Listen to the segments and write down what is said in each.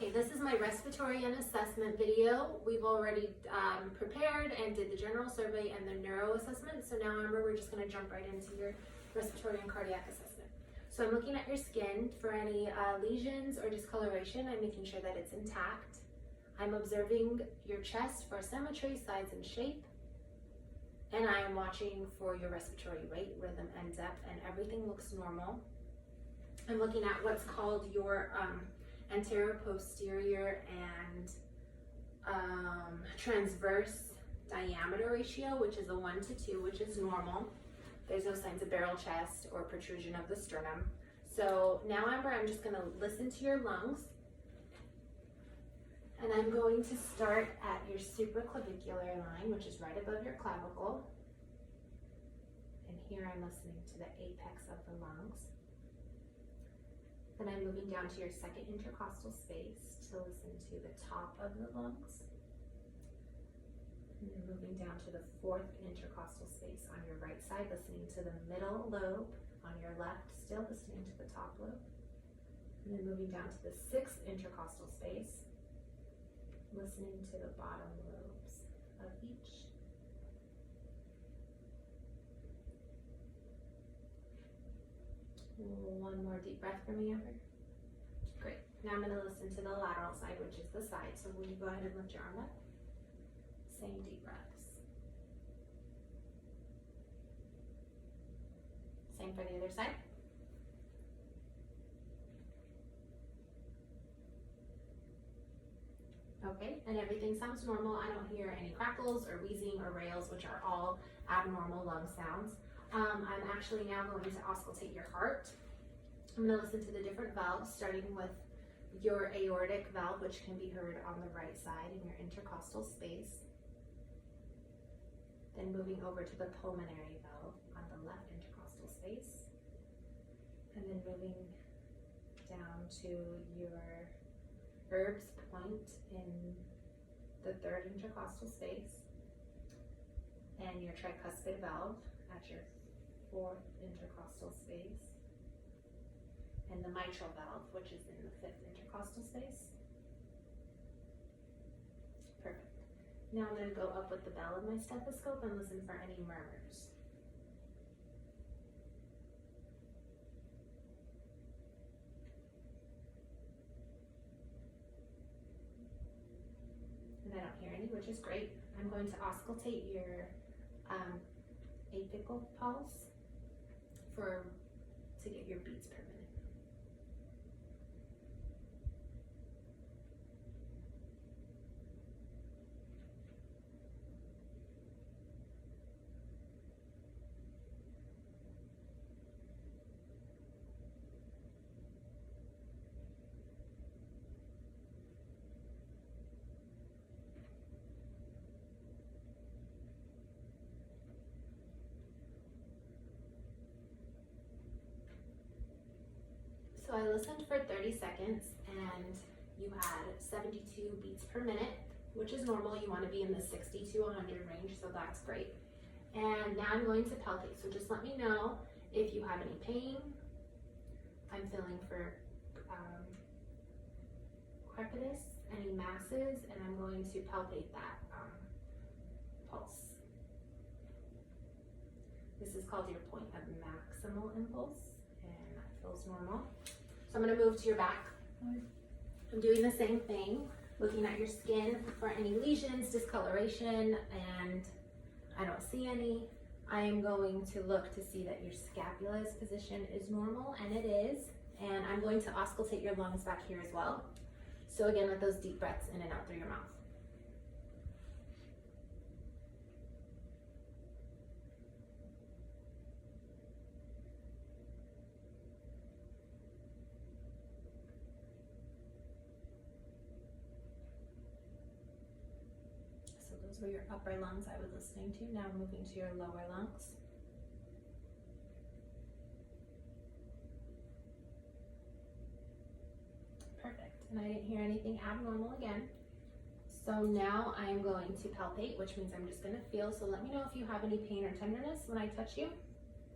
Okay, this is my respiratory and assessment video. We've already prepared and did the general survey and the neuro assessment. So now Amber, we're just gonna jump right into your respiratory and cardiac assessment. So I'm looking at your skin for any lesions or discoloration. I'm making sure that it's intact. I'm observing your chest for symmetry, size, and shape. And I am watching for your respiratory rate, rhythm, and depth, and everything looks normal. I'm looking at what's called your anterior-posterior and transverse diameter ratio, which is a 1:2, which is normal. There's no signs of barrel chest or protrusion of the sternum. So now, Amber, I'm just gonna listen to your lungs. And I'm going to start at your supraclavicular line, which is right above your clavicle. And here I'm listening to the apex of the lungs. Then I'm moving down to your second intercostal space to listen to the top of the lungs. And then moving down to the fourth intercostal space on your right side, listening to the middle lobe. On your left, still listening to the top lobe. And then moving down to the sixth intercostal space, listening to the bottom lobes of each. One more deep breath for me, Amber. Great. Now I'm going to listen to the lateral side, which is the side. So will you go ahead and lift your arm up? Same deep breaths. Same for the other side. Okay, and everything sounds normal. I don't hear any crackles or wheezing or rales, which are all abnormal lung sounds. I'm actually now going to auscultate your heart. I'm going to listen to the different valves, starting with your aortic valve, which can be heard on the right side in your intercostal space. Then moving over to the pulmonary valve on the left intercostal space. And then moving down to your Erb's point in the third intercostal space, and your tricuspid valve at your fourth intercostal space, and the mitral valve, which is in the fifth intercostal space. Perfect. Now I'm going to go up with the bell of my stethoscope and listen for any murmurs. And I don't hear any, which is great. I'm going to auscultate your apical pulse to get your beats per minute. So I listened for 30 seconds and you had 72 beats per minute, which is normal. You want to be in the 60 to 100 range, so that's great. And now I'm going to palpate. So just let me know if you have any pain. I'm feeling for crepitus, any masses, and I'm going to palpate that pulse. This is called your point of maximal impulse, and that feels normal. So I'm going to move to your back. I'm doing the same thing, looking at your skin for any lesions, discoloration, and I don't see any. I am going to look to see that your scapula's position is normal, and it is. And I'm going to auscultate your lungs back here as well. So again, with those deep breaths in and out through your mouth. Those were your upper lungs I was listening to. Now moving to your lower lungs. Perfect. And I didn't hear anything abnormal again. So now I am going to palpate, which means I'm just going to feel. So let me know if you have any pain or tenderness when I touch you.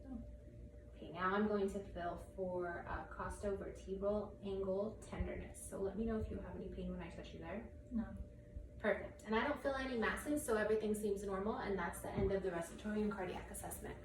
No. Okay, Now I'm going to feel for costovertebral angle tenderness. So let me know if you have any pain when I touch you there. No. Perfect. And I don't feel any masses, so everything seems normal, and that's the end of the respiratory and cardiac assessment.